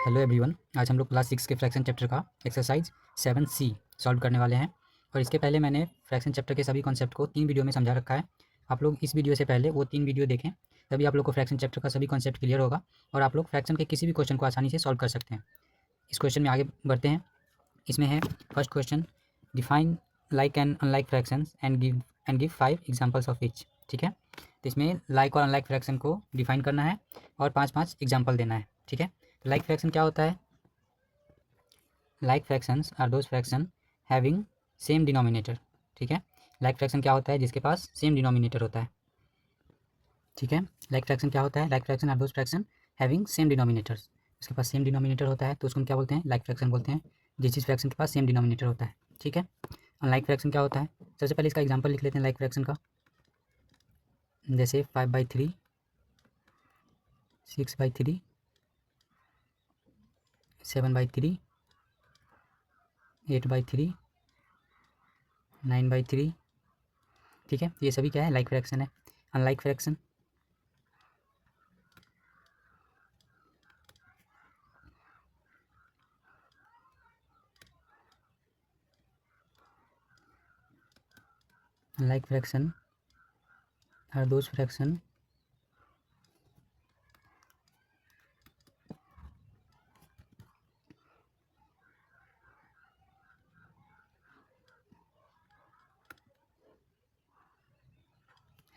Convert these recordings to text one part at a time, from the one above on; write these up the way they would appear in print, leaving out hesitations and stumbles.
Hello everyone, आज हम लोग क्लास 6 के फ्रैक्शन चैप्टर का एक्सरसाइज 7C सॉल्व करने वाले हैं। और इसके पहले मैंने फ्रैक्शन चैप्टर के सभी कॉन्सेप्ट को 3 वीडियो में समझा रखा है। आप लोग इस वीडियो से पहले वो 3 वीडियो देखें, तभी आप लोग को फ्रैक्शन चैप्टर का सभी कॉन्सेप्ट क्लियर होगा और आप लोग फ्रैक्शन के किसी भी क्वेश्चन को आसानी से सॉल्व कर सकते हैं। इस क्वेश्चन में आगे बढ़ते हैं। इसमें है first question, define like and unlike fractions and give 5 examples of each. ठीक है, तो इसमें लाइक और अनलाइक फ्रैक्शन को डिफाइन करना है और 5-5 एग्जाम्पल देना है। ठीक है, तो लाइक फ्रैक्शन क्या होता है? Like fractions are those fraction having same denominator. ठीक है, लाइक फ्रैक्शन क्या होता है? जिसके पास सेम डिनोमिनेटर होता है। ठीक है, लाइक फ्रैक्शन क्या होता है? Like fraction are those fraction having same denominators. उसके पास सेम डिनोमिनेटर होता है तो उसको हम क्या बोलते हैं? लाइक फ्रैक्शन बोलते हैं, जिस फ्रैक्शन के पास सेम डिनोमिनेटर होता है। ठीक है, अनलाइक फ्रैक्शन क्या होता है? सबसे पहले इसका एग्जाम्पल लिख लेते हैं लाइक फ्रैक्शन का। जैसे 5/3, 6/3, 7/3, 8/3, 9/3। ठीक है, ये सभी क्या है? लाइक फ्रैक्शन है। Unlike fraction, unlike fraction are those fraction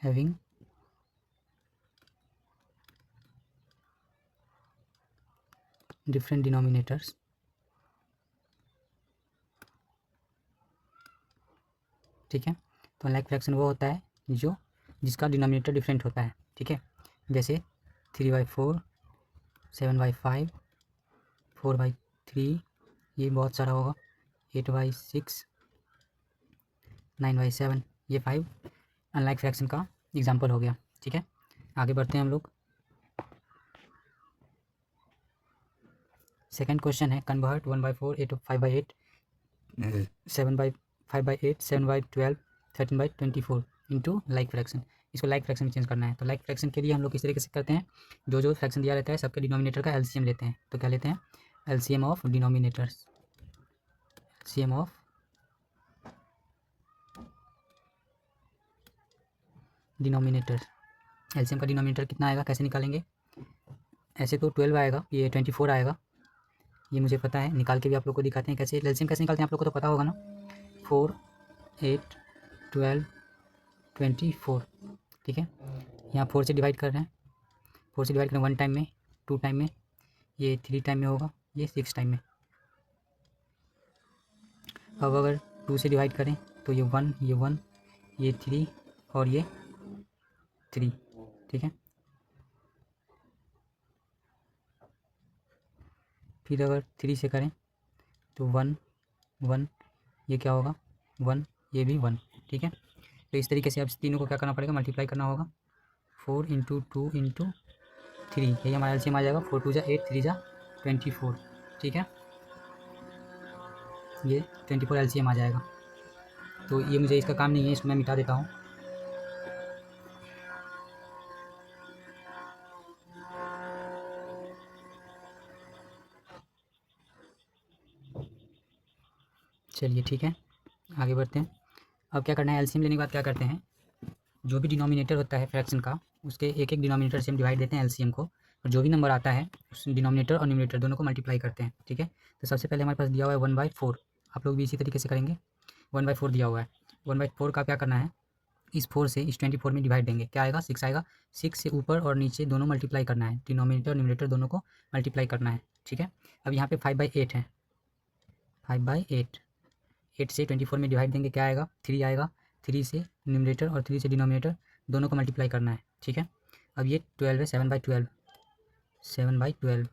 having different denominators. ठीक है, तो अनलाइक फ्रैक्शन वो होता है जिसका डिनोमिनेटर डिफरेंट होता है। ठीक है, जैसे 3/4, 7/5, 4/3, ये बहुत सारा होगा, 8/6, 9/7, ये 5 अनलाइक फ्रैक्शन का एग्जाम्पल हो गया। ठीक है, आगे बढ़ते हैं हम लोग। सेकंड क्वेश्चन है, कन्वर्ट 1/4, 5/8, 5/8, 7/12, 13/24 इंटू लाइक फ्रैक्शन। इसको लाइक फ्रैक्शन में चेंज करना है। तो लाइक फ्रैक्शन के लिए हम लोग किस तरीके से करते हैं? जो फ्रैक्शन दिया रहता है सबके डिनोमिनेटर का एलसीएम लेते हैं। तो क्या लेते हैं? LCM of denominators. LCM of denominators. LCM का डिनोमिनेटर कितना आएगा, कैसे निकालेंगे? ऐसे तो 12 आएगा, ये 24 आएगा, ये मुझे पता है। निकाल के भी आप लोग को दिखाते हैं कैसे। एलसीएम कैसे निकालते हैं आप लोग को तो पता होगा ना। 4, 8, 12, 24। ठीक है, यहाँ 4 से डिवाइड कर रहे हैं। 4 से डिवाइड करें 1 टाइम में, 2 टाइम में, ये 3 टाइम में होगा, ये 6 टाइम में। अब अगर 2 से डिवाइड करें तो ये 1, ये 1, ये 3 और ये 3। ठीक है, फिर अगर 3 से करें तो 1, 1, ये क्या होगा? 1, ये भी 1। ठीक है, तो इस तरीके से अब तीनों को क्या करना पड़ेगा? मल्टीप्लाई करना होगा। 4 × 2 × 3, यही हमारा एलसीएम आ जाएगा। 4 × 2 = 8, 3 × 24। ठीक है, ये 24 एलसीएम आ जाएगा। तो ये मुझे इसका काम नहीं है, इसको मैं मिटा देता हूँ। चलिए ठीक है, आगे बढ़ते हैं। अब क्या करना है? एलसीएम लेने के बाद क्या करते हैं? जो भी डिनोमिनेटर होता है फ्रैक्शन का, उसके एक एक डिनोमिनेटर से हम डिवाइड देते हैं एलसीएम को, और जो भी नंबर आता है उस डिनोमिनेटर और न्यूमरेटर दोनों को मल्टीप्लाई करते हैं। ठीक है, तो सबसे पहले हमारे पास दिया हुआ है 1/4। आप लोग भी इसी तरीके से करेंगे। 1/4 दिया हुआ है। 1/4 का क्या करना है? इस 4 से इस 24 में डिवाइड देंगे, क्या आएगा? 6 आएगा। 6 से ऊपर और नीचे दोनों मल्टीप्लाई करना है, डिनोमिनेटर और न्यूमरेटर दोनों को मल्टीप्लाई करना है। ठीक है, अब यहाँ पे 5/8 है। 5/8, 8 से 24 में डिवाइड देंगे, क्या आएगा? 3 आएगा। 3 से न्यूमरेटर और 3 से डिनोमिनेटर दोनों को मल्टीप्लाई करना है। ठीक है, अब ये 12 है, 7/12, 7/12,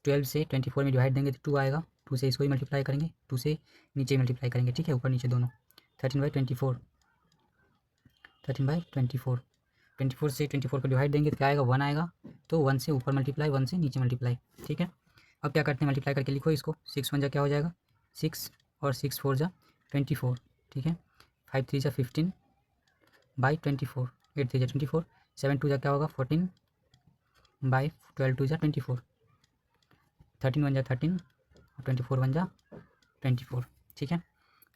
12 से 24 में डिवाइड देंगे तो 2 आएगा। 2 से इसको ही मल्टीप्लाई करेंगे, 2 से नीचे मल्टीप्लाई करेंगे। ठीक है, ऊपर नीचे दोनों। 13/24, 13/24, 24 से 24 को डिवाइड देंगे तो क्या आएगा? 1 आएगा। तो 1 से ऊपर मल्टीप्लाई, 1 से नीचे मल्टीप्लाई। ठीक है, अब क्या करते हैं? मल्टीप्लाई करके लिखो इसको। 6 1 क्या हो जाएगा? 6, और 6 4 24। ठीक है, 5 3 15/24, 8 3 24, 7 2 क्या होगा? 14/12 2 24, 13 वन जा 13 और 24 वन जा 24, ठीक है।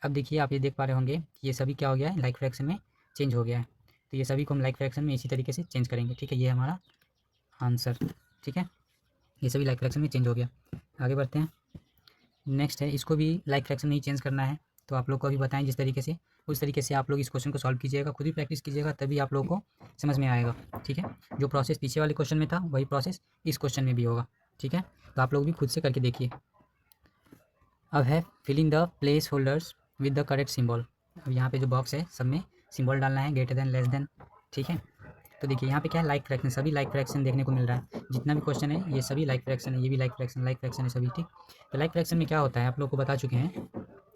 अब देखिए आप ये देख पा रहे होंगे ये सभी क्या हो गया है, लाइक फ्रैक्शन में चेंज हो गया है। तो ये सभी को हम लाइक फ्रैक्शन में इसी तरीके से चेंज करेंगे, ठीक है। ये हमारा आंसर, ठीक है। ये सभी लाइक फ्रैक्शन में चेंज हो गया। आगे बढ़ते हैं। नेक्स्ट है, इसको भी लाइक फ्रैक्शन में ही चेंज करना है। तो आप लोग को अभी बताएं जिस तरीके से, उस तरीके से आप लोग इस क्वेश्चन को सॉल्व कीजिएगा, खुद भी प्रैक्टिस कीजिएगा, तभी आप लोगों को समझ में आएगा, ठीक है। जो प्रोसेस पीछे वाले क्वेश्चन में था वही प्रोसेस इस क्वेश्चन में भी होगा, ठीक है। तो आप लोग भी खुद से करके देखिए। अब है fill in the place holders with the correct symbol. अब यहाँ पे जो बॉक्स है सब में सिंबल डालना है, ग्रेटर देन, लेस देन, ठीक है। तो देखिए यहाँ पे क्या है, लाइक फ्रैक्शन, सभी लाइक फ्रैक्शन देखने को मिल रहा है। जितना भी क्वेश्चन है ये सभी लाइक फ्रैक्शन है, ये भी लाइक फ्रैक्शन है सभी, ठीक। तो लाइक फ्रैक्शन में क्या होता है आप लोग को बता चुके हैं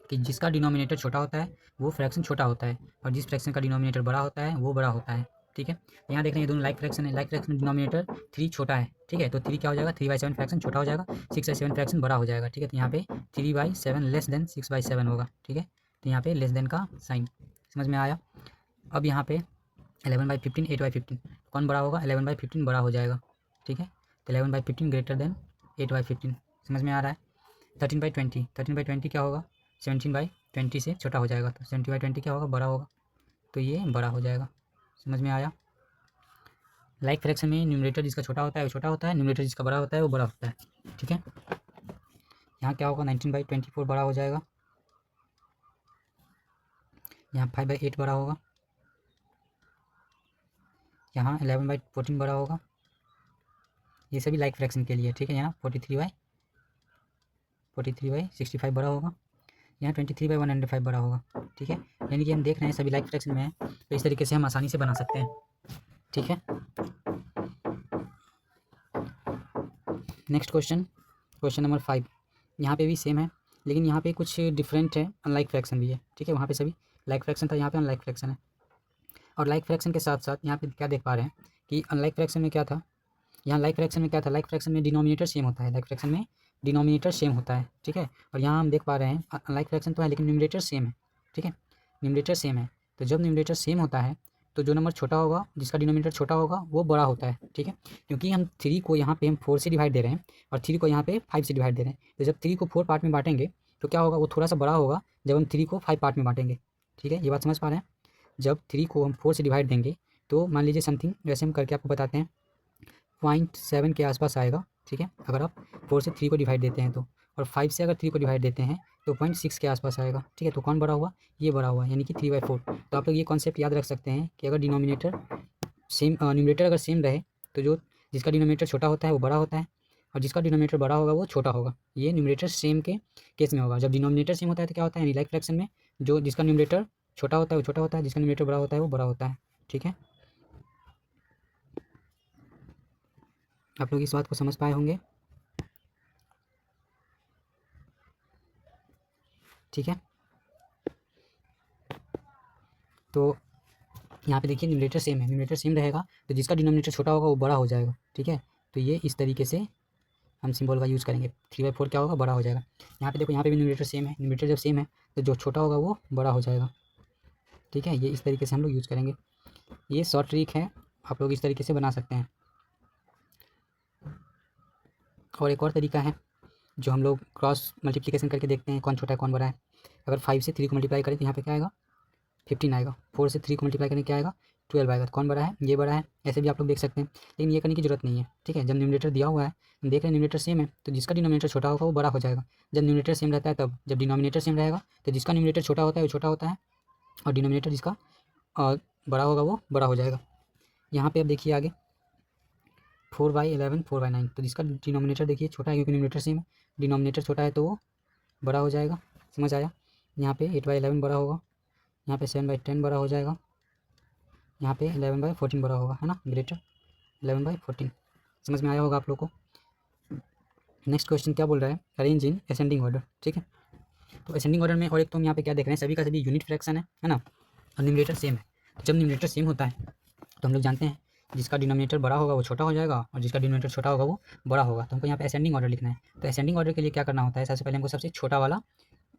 कि जिसका डिनोमिनेटर छोटा होता है वो फ्रैक्शन छोटा होता है, और जिस फ्रैक्शन का डिनोमिनेटर बड़ा होता है वो बड़ा होता है, ठीक है। तो यहाँ देख रहे हैं ये दोनों लाइक फ्रैक्शन है। लाइक फ्रैक्शन डिनोमिनेटर 3 छोटा है, ठीक है। तो 3 क्या हो जाएगा, 3/7 फ्रैक्शन छोटा हो जाएगा, 6/7 फ्रैक्शन बड़ा हो जाएगा, ठीक है। तो यहाँ पे 3/7 लेस देन 6/7 होगा, ठीक है। तो यहाँ पे लेस देन का साइन समझ में आया। अब यहाँ पे 11/15 8/15 कौन बड़ा होगा, 11/15 बड़ा हो जाएगा, ठीक है। तो 11/15 ग्रेटर देन 8/15 समझ में आ रहा है। 13/20 क्या होगा, 17/20 से छोटा हो जाएगा, तो 70/20 क्या होगा, बड़ा होगा, तो ये बड़ा हो जाएगा, समझ में आया। लाइक फ्रैक्शन में न्यूमरेटर जिसका छोटा होता है वो छोटा होता है, न्यूमरेटर जिसका बड़ा होता है वो बड़ा होता है, ठीक है। यहाँ क्या होगा, 19/24 बड़ा हो जाएगा, यहाँ 5/8 बड़ा होगा, यहाँ 11/14 बड़ा होगा। ये सभी लाइक फ्रैक्शन के लिए, ठीक है। यहाँ 43/65 बड़ा होगा, यहाँ 23/105 बड़ा होगा, ठीक है। यानी कि हम देख रहे हैं सभी लाइक फ्रैक्शन में है, तो इस तरीके से हम आसानी से बना सकते हैं, ठीक है। Next question, question number 5। यहाँ पे भी सेम है, लेकिन यहाँ पे कुछ डिफरेंट है, अनलाइक फ्रैक्शन भी है, ठीक है। वहाँ पे सभी लाइक फ्रैक्शन था, यहाँ पे अनलाइक फ्रैक्शन है। और लाइक फ्रैक्शन के साथ साथ यहाँ पे क्या देख पा रहे हैं कि अनलाइक फ्रैक्शन में क्या था, यहाँ लाइक फ्रैक्शन में क्या था, लाइक फ्रैक्शन में डिनोमिनेटर सेम होता है, लाइक फ्रैक्शन में डिनोमिनेटर सेम होता है, ठीक है। और यहाँ हम देख पा रहे हैं लाइक फ्रैक्शन तो है लेकिन न्यूमरेटर सेम है, ठीक है। न्यूमरेटर सेम है, तो जब न्यूमरेटर सेम होता है तो जो नंबर छोटा होगा, जिसका डिनोमिनेटर छोटा होगा वो बड़ा होता है, ठीक है। क्योंकि हम 3 को यहाँ पे हम 4 से डिवाइड दे रहे हैं और 3 को यहाँ पे 5 से डिवाइड दे रहे हैं। तो जब 3 को 4 पार्ट में बांटेंगे तो क्या होगा, वो थोड़ा सा बड़ा होगा जब हम 3 को 5 पार्ट में बांटेंगे, ठीक है। ये बात समझ पा रहे हैं। जब 3 को हम 4 से डिवाइड देंगे तो मान लीजिए समथिंग, वैसे हम करके आपको बताते हैं, 0.7 के आसपास आएगा, ठीक है। अगर आप 4 से 3 को डिवाइड देते हैं तो, और 5 से अगर 3 को डिवाइड देते हैं तो 0.6 के आसपास आएगा, ठीक है। तो कौन बड़ा हुआ, ये बड़ा हुआ, यानी कि 3/4। तो आप लोग ये कॉन्सेप्ट याद रख सकते हैं कि अगर डिनोमिनेटर सेम, न्यूमरेटर अगर सेम रहे तो जो जिसका डिनोमिनेटर छोटा होता है वो बड़ा होता है, और जिसका डिनोमिनेटर बड़ा होगा वो छोटा होगा। ये न्यूमरेटर सेम के केस में होगा। जब डिनोमिनेटर सेम होता है तो क्या होता है, यानी लाइक फ्रैक्शन में जो जिसका न्यूमरेटर छोटा होता है वो छोटा होता है, जिसका न्यूमरेटर बड़ा होता है वो बड़ा होता है, ठीक है। आप लोग इस बात को समझ पाए होंगे, ठीक है। तो यहाँ पे देखिए न्यूमरेटर सेम है, न्यूमरेटर सेम रहेगा तो जिसका डिनोमिनेटर छोटा होगा वो बड़ा हो जाएगा, ठीक है। तो ये इस तरीके से हम सिंबल का यूज़ करेंगे। 3/4 क्या होगा, बड़ा हो जाएगा। यहाँ पे देखो, यहाँ पे भी न्यूमरेटर सेम है, न्यूमरेटर जब सेम है तो जो छोटा होगा वो बड़ा हो जाएगा, ठीक है। ये इस तरीके से हम लोग यूज़ करेंगे। ये शॉर्ट ट्रिक है, आप लोग इस तरीके से बना सकते हैं। और एक और तरीका है जो हम लोग क्रॉस मल्टीप्लिकेशन करके देखते हैं कौन छोटा है कौन बड़ा है। अगर 5 से 3 को मल्टीप्लाई करें तो यहाँ पे क्या आएगा, 15 आएगा। 4 से 3 को मल्टीप्लाई करने क्या आएगा, 12 आएगा। तो कौन बड़ा है, ये बड़ा है। ऐसे भी आप लोग देख सकते हैं, लेकिन ये करने की जरूरत नहीं है, ठीक है। जब न्यूमरेटर दिया हुआ है, हम देख रहे हैं न्यूमरेटर सेम है तो जिसका डिनोमिनेटर छोटा होगा वो बड़ा हो जाएगा। जब न्यूमरेटर सेम रहता है तब, जब डिनोमिनेटर सेम रहेगा तो जिसका न्यूमरेटर छोटा होता है वो छोटा होता है, और डिनोमिनेटर जिसका बड़ा होगा वो बड़ा हो जाएगा। यहाँ पे अब देखिए आगे 4/11 4/9, तो जिसका डिनोमिनेटर देखिए छोटा है क्योंकि न्यूमरेटर सेम है, डिनोमिनेटर छोटा है तो वो बड़ा हो जाएगा, समझ आया। यहाँ पे 8/11 बड़ा होगा, यहाँ पे 7/10 बड़ा हो जाएगा, यहाँ पे 11/14 बड़ा होगा, है ना, ग्रेटर 11/14। समझ में आया होगा आप लोग को। नेक्स्ट क्वेश्चन क्या बोल रहा है, अरेंज इन असेंडिंग ऑर्डर, ठीक है। तो असेंडिंग ऑर्डर में, और एक तो हम यहाँ पे क्या देख रहे हैं, सभी का सभी यूनिट फ्रैक्शन है ना, और न्यूमरेटर सेम है। तो जब न्यूमरेटर सेम होता है तो हम लोग जानते हैं जिसका डिनोमिनेटर बड़ा होगा वो छोटा हो जाएगा, और जिसका डिनोमिनेटर छोटा होगा वो बड़ा होगा। तो हमको यहाँ पे असेंडिंग ऑर्डर लिखना है। तो असेंडिंग ऑर्डर के लिए क्या करना होता है, सबसे पहले हमको सबसे छोटा वाला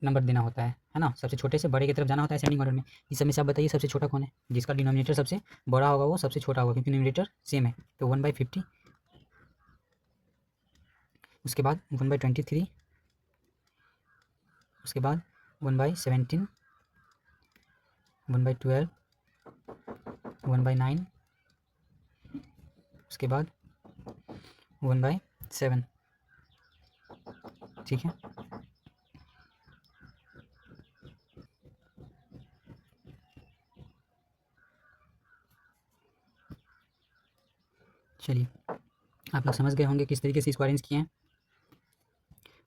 नंबर देना होता है ना, सबसे छोटे से बड़े की तरफ जाना होता है असेंडिंग ऑर्डर में। इस समय से आप बताइए सबसे छोटा कौन है, जिसका डिनोमिनेटर सबसे बड़ा होगा वो सबसे छोटा होगा, क्योंकि न्यूमरेटर सेम है। तो 1/50 उसके बाद 1/23, उसके बाद 1/17, 1/12, 1/9, उसके बाद 1/7। ठीक है, चलिए आप लोग समझ गए होंगे किस तरीके से इसको अरेंज किए हैं।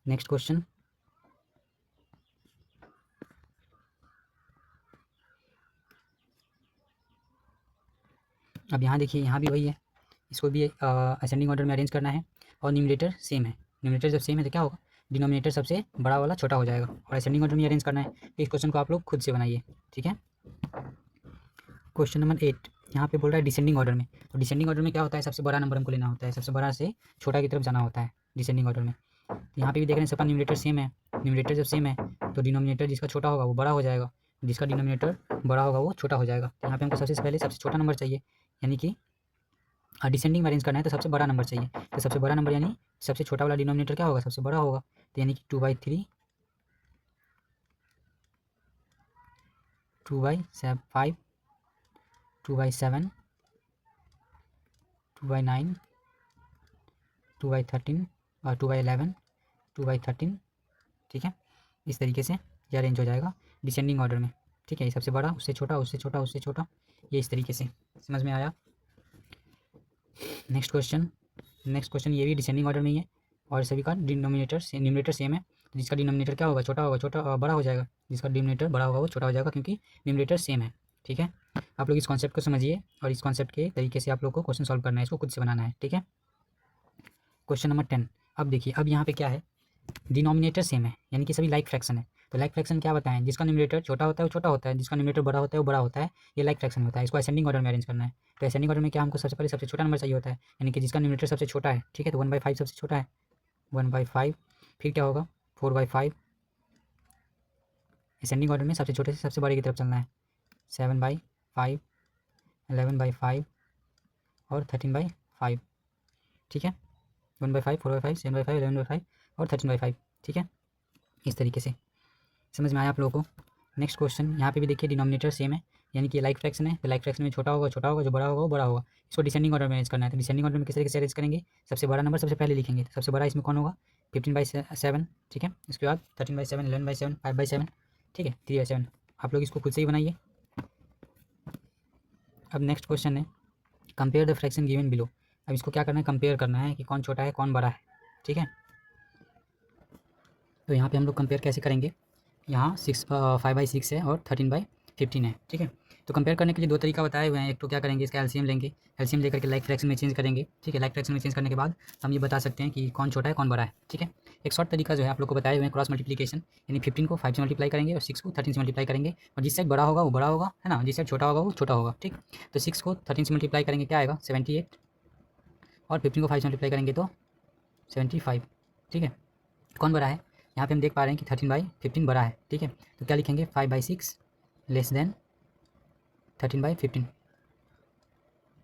नेक्स्ट क्वेश्चन, अब यहाँ देखिए, यहाँ भी वही है, इसको भी असेंडिंग ऑर्डर में अरेंज करना है और न्यूमरेटर सेम है। न्यूमरेटर जब सेम है तो क्या होगा, डिनोमिनेटर सबसे बड़ा वाला छोटा हो जाएगा और असेंडिंग ऑर्डर में अरेंज करना है। तो इस क्वेश्चन को आप लोग खुद से बनाइए। ठीक है, क्वेश्चन नंबर 8 यहाँ पे बोल रहा है डिसेंडिंग ऑर्डर में। तो डिसेंडिंग ऑर्डर में क्या होता है, सबसे बड़ा नंबर हमको लेना होता है, सबसे बड़ा से छोटा की तरफ जाना होता है डिसेंडिंग ऑर्डर में। तो यहाँ पे भी देख रहे हैं सबका न्यूमरेटर सेम है। न्यूमरेटर जब सेम है तो डिनोमिनेटर जिसका छोटा होगा वो बड़ा हो जाएगा, जिसका डिनोमिनेटर बड़ा होगा वो छोटा हो जाएगा। तो यहाँ पे हमको सबसे पहले सबसे छोटा नंबर चाहिए, यानी कि डिसेंडिंग में अरेंज करना है तो सबसे बड़ा नंबर चाहिए। तो सबसे बड़ा नंबर यानी सबसे छोटा वाला डिनोमिनेटर क्या होगा, सबसे बड़ा होगा। तो यानी कि 2/3, 2/5, 2/7, 2/9, 2/13 और 2/11, 2/13। ठीक है, इस तरीके से यह अरेंज हो जाएगा डिसेंडिंग ऑर्डर में। ठीक है, ये सबसे बड़ा, उससे छोटा, उससे छोटा, उससे छोटा, ये इस तरीके से। समझ में आया। नेक्स्ट क्वेश्चन ये भी डिसेंडिंग ऑर्डर में ही है और सभी का न्यूमरेटर सेम है। तो जिसका डिनोमिनेटर क्या होगा, छोटा होगा, छोटा बड़ा हो जाएगा, जिसका डिनोमिनेटर बड़ा होगा वो छोटा हो जाएगा, क्योंकि न्यूमरेटर सेम है। ठीक है, आप लोग इस कॉन्सेप्ट को समझिए और इस कॉन्सेप्ट के तरीके से आप लोग को क्वेश्चन सॉल्व करना है, इसको खुद से बनाना है। ठीक है, क्वेश्चन नंबर 10। अब देखिए, अब यहाँ पे क्या है, डिनोमिनेटर सेम है, यानी कि सभी लाइक फ्रैक्शन है। तो लाइक फ्रैक्शन क्या बताएं, जिसका न्यूमरेटर छोटा होता है वो छोटा होता है, जिसका न्यूमरेटर बड़ा होता है वो बड़ा होता है, ये लाइक फ्रैक्शन होता है। इसको असेंडिंग ऑर्डर में अरेंज करना है। तो असेंडिंग ऑर्डर में क्या, हमको सबसे पहले सबसे छोटा नंबर चाहिए होता है, यानी कि जिसका न्यूमरेटर सबसे छोटा है। ठीक है, तो 1/5 सबसे छोटा है, 1/5। फिर क्या होगा, 4/5। असेंडिंग ऑर्डर में सबसे छोटे से सबसे बड़े की तरफ चलना है, 7/5, 11/5 और 13/5। ठीक है, 1/5, 4/5, 7/5, 11/5 और 13/5। ठीक है, इस तरीके से समझ में आया आप लोगों को। नेक्स्ट क्वेश्चन, यहाँ पे भी देखिए डिनोमिनेटर सेम है, यानी कि लाइक फ्रैक्शन है। तो लाइक फ्रैक्शन में छोटा होगा, जो बड़ा होगा वो बड़ा होगा। इसको डिसेंडिंग ऑर्डर में अरेंज करना है। तो डिसेंडिंग ऑर्डर में किस तरीके से अरेंज करेंगे, सबसे बड़ा नंबर सबसे पहले लिखेंगे। तो सबसे बड़ा इसमें कौन होगा, 15/7। ठीक है, इसके बाद 13/7, 11/7, 5/7। ठीक है, 3/7। आप लोग इसको खुद से ही बनाइए। अब नेक्स्ट क्वेश्चन है, compare the fraction given below. अब इसको क्या करना है, कंपेयर करना है कि कौन छोटा है कौन बड़ा है। ठीक है, तो यहाँ पे हम लोग कंपेयर कैसे करेंगे, यहाँ 5/6 है और 13/15 है। ठीक है, तो कंपेयर करने के लिए दो तरीका बताए हुए हैं। एक तो क्या करेंगे, इसका एलसीएम लेंगे, एलसीएम लेकर के लाइक फ्रैक्शन में चेंज करेंगे। ठीक है, लाइक फ्रैक्शन में चेंज करने के बाद हम ये बता सकते हैं कि कौन छोटा है कौन बड़ा है। ठीक है, एक शॉर्ट तरीका जो है आप लोग को बताए हुए हैं, क्रॉस मल्टीप्लिकेशन, यानी 15 को 5 से मल्टीप्लाई करेंगे और 6 को 13 से मल्टीप्लाई करेंगे, और जिस साइड बड़ा होगा वो बड़ा होगा, है ना, जिस साइड छोटा होगा वो छोटा होगा। ठीक, तो 6 को 13 से मल्टीप्लाई करेंगे क्या आएगा, 78, और 15 को 5 से मल्टीप्लाई करेंगे तो 75। ठीक है, कौन बड़ा है, यहाँ पे हम देख पा रहे हैं कि 13/15 बड़ा है। ठीक है, तो क्या लिखेंगे, 5/6 लेस देन 13/15,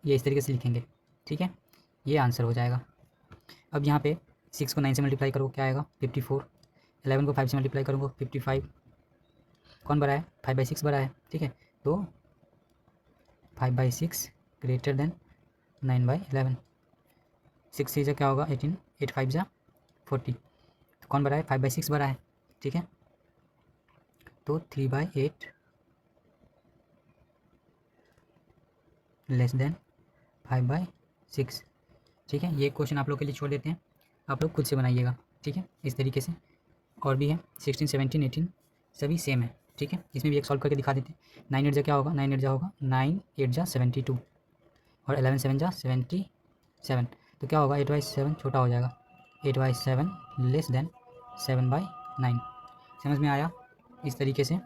ये इस तरीके से लिखेंगे। ठीक है, ये आंसर हो जाएगा। अब यहाँ पे 6 को 9 से मल्टीप्लाई करो क्या आएगा, 54। 11 को 5 से मल्टीप्लाई करूँगा 55। कौन बड़ा है, 5/6 बड़ा है। ठीक है, तो 5/6 ग्रेटर देन 9/11। 6 से क्या होगा, 18, 8 5 40। तो कौन बड़ा है, 5/6 बड़ा है। ठीक है, तो 3/8 लेस देन 5/6। ठीक है, ये क्वेश्चन आप लोग के लिए छोड़ देते हैं, आप लोग खुद से बनाइएगा। ठीक है, इस तरीके से और भी है, 16, 17, 18 सभी सेम है। ठीक है, इसमें भी एक सॉल्व करके दिखा देते हैं। 9 8 क्या होगा, 9 8 होगा 9 8 72 और 11 7 77। तो क्या होगा, 8/7 छोटा हो जाएगा, 8/7 लेस देन 7/9। समझ में आया, इस तरीके से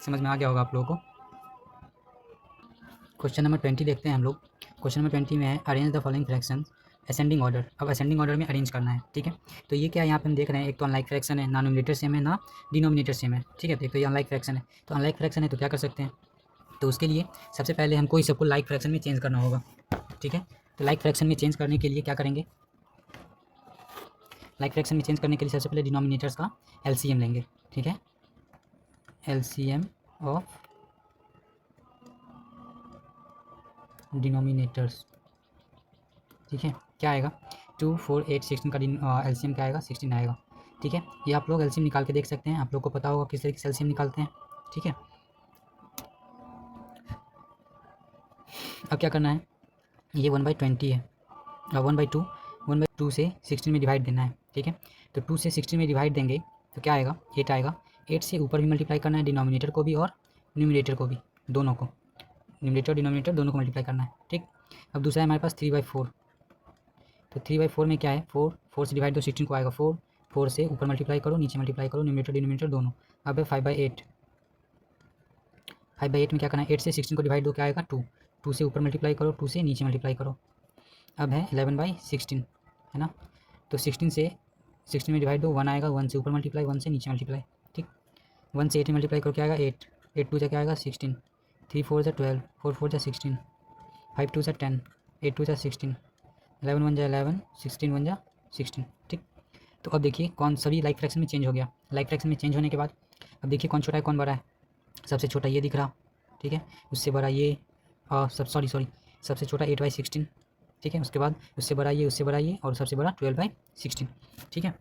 समझ में आ गया होगा आप लोगों को। क्वेश्चन नंबर 20 देखते हैं हम लोग। क्वेश्चन नंबर 20 में है, arrange the following fractions ascending order. अब असेंडिंग ऑर्डर में अरेंज करना है। ठीक है, तो ये क्या है, यहाँ पे हम देख रहे हैं, एक तो अनलाइक फ्रैक्शन है, ना न्यूमरेटर सेम है ना डिनोमिनेटर सेम है। ठीक है, तो एक तो ये अनलाइक फ्रैक्शन है। तो अनलाइक फ्रैक्शन है तो क्या कर सकते हैं, तो उसके लिए सबसे पहले हमको इस सबको लाइक फ्रैक्शन में चेंज करना होगा। ठीक है, तो लाइक फ्रैक्शन में चेंज करने के लिए क्या करेंगे, लाइक फ्रैक्शन में चेंज करने के लिए सबसे पहले डिनोमिनेटर्स का एलसीएम लेंगे, ठीक है। एलसीएम ऑफ डिनोमिनेटर्स, ठीक है। क्या आएगा, 2, 4, 8, 16 का एलसीएम क्या आएगा, 16 आएगा, ठीक है। ये आप लोग एलसीएम निकाल के देख सकते हैं, आप लोग को पता होगा किस तरीके से एलसीएम निकालते हैं, ठीक है। अब क्या करना है, ये 1/20 है और 1/2 से 16 में डिवाइड देना है, ठीक है। तो 2 से 16 में डिवाइड देंगे तो क्या आएगा, 8 आएगा। 8 से ऊपर भी मल्टीप्लाई करना है, डिनोमिनेटर को भी और न्यूमिनेटर को भी, दोनों को, न्यूमिनेटर और डिनोमिनेटर दोनों को मल्टीप्लाई करना है, ठीक। अब दूसरा है हमारे पास 3/4, तो 3/4 में क्या है, 4 से डिवाइड दो 16 को आएगा 4 से ऊपर मल्टीप्लाई करो नीचे मल्टीप्लाई करो, न्यूमिनेटर डिनोमिनेटर दोनों। अब है 5/8, 5/8 में क्या करना है, 8 से 16 को डिवाइड दो क्या आएगा 2 से ऊपर मल्टीप्लाई करो 2 से नीचे मल्टीप्लाई करो। अब है 11/16, है ना। तो 16 से 16 में डिवाइड दो 1 आएगा, 1 से ऊपर मल्टीप्लाई 1 से नीचे मल्टीप्लाई, ठीक। 1 से 8 में मल्टीप्लाई करो क्या आएगा 8, 8 2 क्या आएगा 16, 3 4 12, 4 4 16, 5 2 10, 8 2 16, 11 1 11, 16 1 16, ठीक। तो अब देखिए कौन सभी लाइक फ्रैक्शन में चेंज हो गया। लाइक फ्रैक्शन में चेंज होने के बाद अब देखिए कौन छोटा है कौन बड़ा है। सबसे छोटा ये दिख रहा, ठीक है, उससे बड़ा ये, सॉरी सबसे छोटा 8/16, ठीक है। उसके बाद उससे बड़ा ये, उससे बड़ा ये, और सबसे बड़ा 12/16, ठीक है।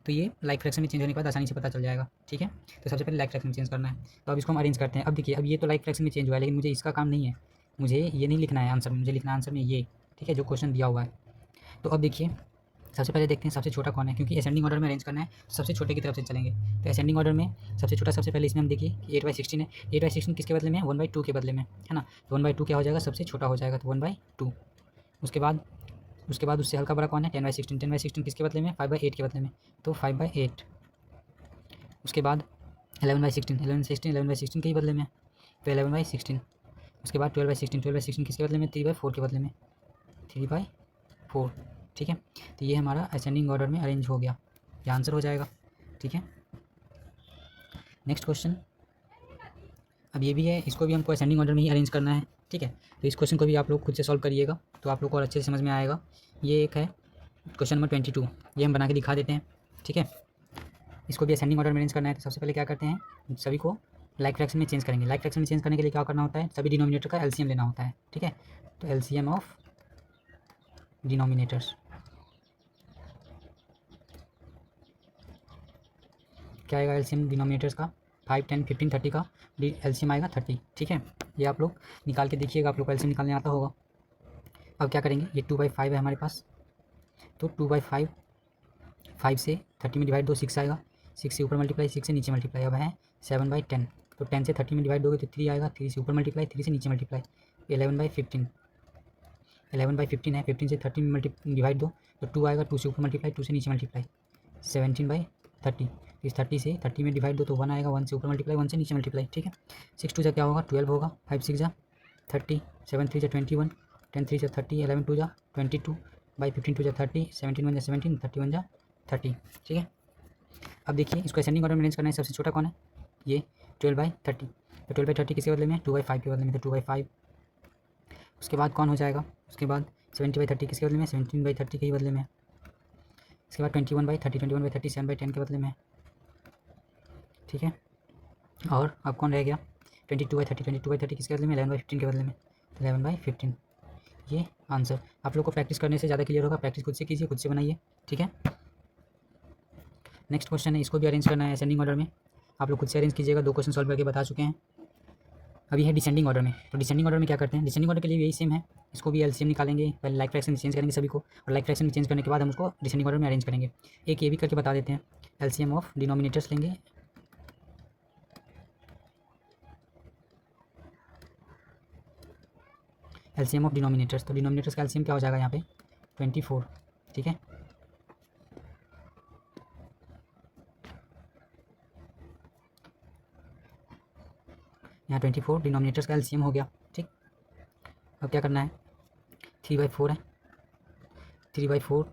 तो ये लाइक फ्रैक्शन में चेंज होने के बाद आसानी से पता चल जाएगा, ठीक है। तो सबसे पहले लाइक फ्रैक्शन में चेंज करना है, तो अब इसको हम अरेंज करते हैं। अब देखिए अब ये तो लाइक फ्रैक्शन में चेंज हुआ है, लेकिन मुझे इसका काम नहीं है, मुझे ये नहीं लिखना है आंसर में, मुझे लिखना है आंसर में ये, ठीक है, जो क्वेश्चन दिया हुआ है। तो अब देखिए सबसे पहले देखते हैं सबसे छोटा कौन है, क्योंकि असेंडिंग ऑर्डर में अरेंज करना है, सबसे छोटे की तरफ से चलेंगे। तो असेंडिंग ऑर्डर में सबसे छोटा सबसे पहले इसमें हम देखिए 8/16 है, 8/16 किसके बदले में है, 1/2 के बदले में, है ना। तो 1/2 क्या हो जाएगा, सबसे छोटा हो जाएगा, तो 1/2। उसके बाद उससे हल्का बड़ा कौन है, 10/16, 10/16 किसके बदले में, 5/8 के बदले में, तो 5/8। उसके बाद 11/16, 11/16 के ही बदले में, तो 11/16। उसके बाद 12/16, 12/16 किसके बदले में, 3/4 के बदले में, 3/4, ठीक है। तो ये हमारा असेंडिंग ऑर्डर में अरेंज हो गया, ये आंसर हो जाएगा, ठीक है। नेक्स्ट क्वेश्चन, अब ये भी है, इसको भी हमको असेंडिंग ऑर्डर में ही अरेंज करना है, ठीक है। तो इस क्वेश्चन को भी आप लोग खुद से सॉल्व करिएगा, तो आप लोग को और अच्छे से समझ में आएगा। ये एक है क्वेश्चन नंबर 22, ये हम बना के दिखा देते हैं, ठीक है। इसको भी असेंडिंग ऑर्डर में अरेंज करना है, तो सबसे पहले क्या करते हैं, सभी को लाइक फ्रैक्शन में चेंज करेंगे। लाइक फ्रैक्शन में चेंज करने के लिए क्या करना होता है, सभी डिनोमिनेटर का एलसीएम लेना होता है, ठीक है। तो एलसीएम ऑफ डिनोमिनेटर्स क्या आएगा, एलसीएम डिनोमिनेटर्स का 5 10 15 30 का एलसीएम आएगा 30, ठीक है। ये आप लोग निकाल के देखिएगा, आप लोग को एलसीएम निकालने आता होगा। अब क्या करेंगे, ये 2/5 है हमारे पास, तो 2/5, 5 से 30 में डिवाइड दो 6 आएगा, 6 से ऊपर मल्टीप्लाई 6 से नीचे मल्टीप्लाई। अब है 7/10, तो 10 से 30 में डिवाइड दोगे तो 3 आएगा, 3 से ऊपर मल्टीप्लाई 3 से नीचे मल्टीप्लाई, 11/15, 11/15 है, 15 से 30 में डिवाइड दो तो 2 आएगा, 2 से ऊपर मल्टीप्लाई 2 से नीचे मल्टीप्लाई, 17/30, इस 30 से 30 में डिवाइड दो तो 1 आएगा, 1 से ऊपर मल्टीप्लाई 1 से नीचे मल्टीप्लाई, ठीक है। 6 2 जा क्या होगा 12 होगा, 5 6 जा 30, 7 3 जा 21, 10 3 जा 30, 11 2 जा 22/15 2 जा 30, 17 1 जा 17, 31 जा 30, ठीक है। अब देखिए इसको असेंडिंग ऑर्डर में अरेंज करना है, सबसे छोटा कौन है, ये 12/30, तो 12/30 किसके बदले में, 2/5 के बदले में, तो 2/5। उसके बाद कौन हो जाएगा, उसके बाद 70/30 किसके बदले में, 17/30 के ही बदले में। इसके बाद 21/30, 21/30 7/10 के बदले में, ठीक है। और अब कौन रह गया, 22/30, 22/30 किसके बदले में, 11/15 के बदले में, 11/15। ये आंसर आप लोग को प्रैक्टिस करने से ज़्यादा क्लियर होगा, प्रैक्टिस खुद से कीजिए, खुद से बनाइए, ठीक है। नेक्स्ट क्वेश्चन है, इसको भी अरेंज करना है असेंडिंग ऑर्डर में, आप लोग खुद से अरेंज कीजिएगा, 2 क्वेश्चन सॉल्व करके बता चुके हैं। अभी है डिसेंडिंग ऑर्डर में, तो डिसेंडिंग ऑर्डर में क्या करते हैं, डिसेंडिंग ऑर्डर के लिए भी यही सेम है, इसको भी एलसीएम निकालेंगे, पहले लाइक फ्रैक्शन में चेंज करेंगे सभी को, और लाइक फ्रैक्शन में चेंज करने के बाद हम उसको डिसेंडिंग ऑर्डर में अरेंज करेंगे। एक ये भी करके बता देते हैं, एलसीएम ऑफ डिनोमिनेटर्स लेंगे, एलसीएम ऑफ डिनोमिनेटर्स, तो डिनोमिनेटर्स का एलसीएम क्या हो जाएगा यहाँ पे 24, ठीक है। यहाँ 24 डिनोमिनेटर्स का एलसीएम हो गया, ठीक। अब क्या करना है, 3/4 है, 3/4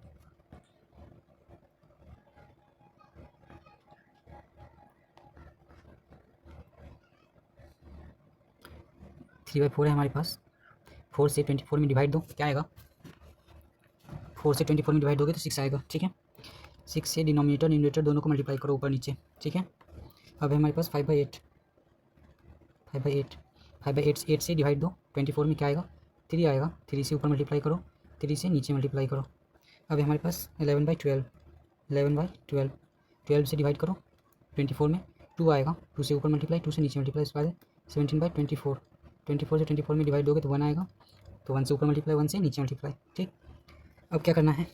3/4 है हमारे पास, 4 से 24 में डिवाइड दो क्या आएगा, 4 से 24 में डिवाइड दोगे तो 6 आएगा, ठीक है। 6 से डिनोमिनेटर न्यूमरेटर दोनों को मल्टीप्लाई करो ऊपर नीचे, ठीक है। अब है हमारे पास 5/8 8 से डिवाइड दो 24 में क्या आएगा 3 आएगा, 3 से ऊपर मल्टीप्लाई करो, 3 से नीचे मल्टीप्लाई करो। अब है हमारे पास 11/12 12 से डिवाइड करो 24 में 2 आएगा, 2 से ऊपर मल्टीप्लाई, 2 से नीचे मल्टीप्लाई, इसके बाद 17/24 24 से 24 में डिवाइड दोगे तो 1 आएगा, तो 1 से ऊपर मल्टीप्लाई, 1 से नीचे मल्टीप्लाई, ठीक। अब क्या करना है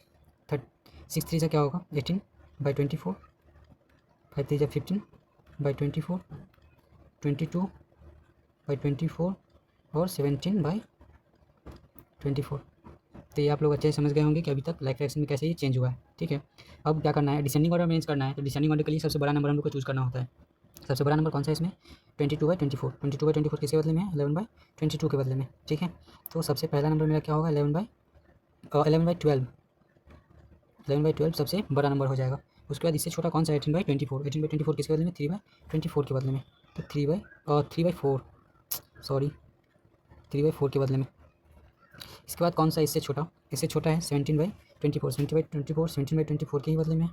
6 3 से क्या होगा 18/24 5 3 15/24 22/24 और 17/24। तो ये आप लोग अच्छे से समझ गए होंगे कि अभी तक लाइक फ्रैक्शन में कैसे ये चेंज हुआ है, ठीक है। अब क्या करना है डिसेंडिंग ऑर्डर अरेंज करना है, तो डिसेंडिंग ऑर्डर के लिए सबसे बड़ा नंबर हम लोग को चूज़ करना होता है। सबसे बड़ा नंबर कौन सा है इसमें 22/24 22/24 किसके बदले में है 11/22 के बदले में, ठीक है। तो सबसे पहला नंबर मेरा क्या होगा 11/12 सबसे बड़ा नंबर हो जाएगा। उसके बाद इससे छोटा कौन सा 18/24 18/24 किसके बदले में 3/24 के बदले में, तो 3/4 के बदले में। इसके बाद कौन सा इससे छोटा है 17/24 17/24 के ही बदले में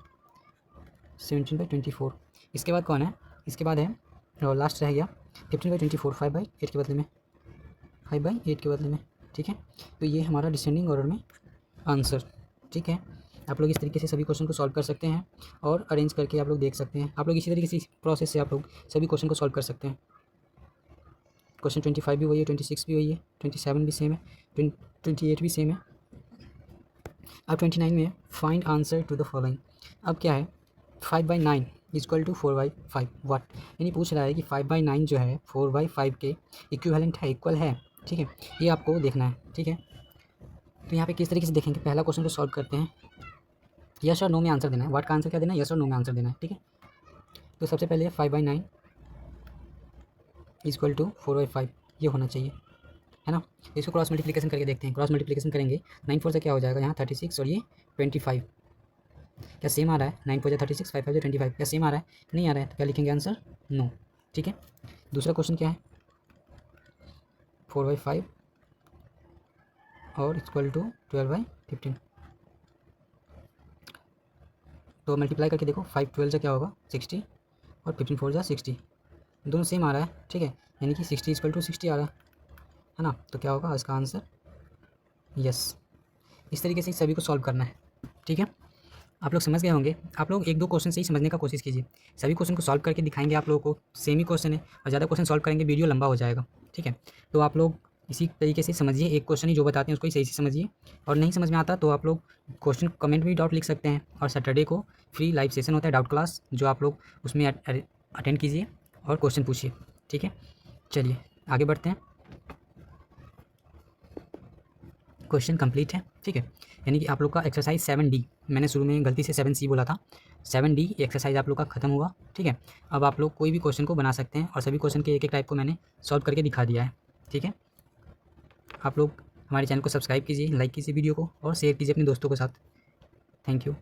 17/24। इसके बाद कौन है, इसके बाद है और लास्ट रह गया 15/24 5/8 के बदले में 5/8 के बदले में, ठीक है। तो ये हमारा डिसेंडिंग ऑर्डर में आंसर, ठीक है। आप लोग इस तरीके से सभी क्वेश्चन को सॉल्व कर सकते हैं और अरेंज करके आप लोग देख सकते हैं। आप लोग इसी तरीके से प्रोसेस से आप लोग सभी क्वेश्चन को सॉल्व कर सकते हैं। क्वेश्चन 25 भी वही है, 26 भी वही है, 27 भी सेम है, 28 भी सेम है। अब 29 में find answer to the following. अब क्या है 5/9 इक्वल टू 4/5 वाट, यानी पूछ रहा है कि 5/9 जो है 4/5 के इक्विवेलेंट है, इक्वल है, ठीक है। ये आपको देखना है, ठीक है। तो यहाँ पे किस तरीके से देखेंगे, पहला क्वेश्चन को सॉल्व करते हैं। यस और नो में आंसर देना है, वाट का आंसर क्या देना है, यस और नो में आंसर देना है, ठीक है। तो सबसे पहले 5/9 इक्वल टू 4/5 ये होना चाहिए, है ना। इसको क्रॉस मल्टीप्लिकेशन करके देखते हैं। क्रॉस मल्टीप्लिकेशन करेंगे 9 4 से क्या हो जाएगा यहाँ 36 और ये 25, क्या सेम आ रहा है 9 4 जा 36 5 5 जा 25, क्या सेम आ रहा है, नहीं आ रहा है, तो क्या लिखेंगे आंसर नो, ठीक है। दूसरा क्वेश्चन क्या है 4/5 और इक्वल टू 12/15, तो मल्टीप्लाई करके देखो 5 12 से क्या होगा 60 और 15 4 जा 60, दोनों सेम आ रहा है, ठीक है, यानी कि 60 इक्वल टू 60 आ रहा है ना। तो क्या होगा इसका आंसर यस। इस तरीके से सभी को सॉल्व करना है, ठीक है। आप लोग समझ गए होंगे। आप लोग 1 2 क्वेश्चन से ही समझने का कोशिश कीजिए, सभी क्वेश्चन को सॉल्व करके दिखाएंगे आप लोगों को। सेम ही क्वेश्चन है और ज़्यादा क्वेश्चन सॉल्व करेंगे वीडियो लंबा हो जाएगा, ठीक है। तो आप लोग इसी तरीके से समझिए, एक क्वेश्चन ही जो बताते हैं उसको ही सही से समझिए, और नहीं समझ में आता तो आप लोग क्वेश्चन कमेंट में डाउट लिख सकते हैं। और सैटरडे को फ्री लाइव सेशन होता है डाउट क्लास, जो आप लोग उसमें अटेंड कीजिए और क्वेश्चन पूछिए, ठीक है। चलिए आगे बढ़ते हैं। क्वेश्चन कंप्लीट है, ठीक है। यानी कि आप लोग का एक्सरसाइज 7D, मैंने शुरू में गलती से 7C बोला था, 7D एक्सरसाइज आप लोग का खत्म हुआ, ठीक है। अब आप लोग कोई भी क्वेश्चन को बना सकते हैं और सभी क्वेश्चन के एक एक टाइप को मैंने सॉल्व करके दिखा दिया है, ठीक है। आप लोग हमारे चैनल को सब्सक्राइब कीजिए, लाइक कीजिए वीडियो को और शेयर कीजिए अपने दोस्तों के साथ। Thank you.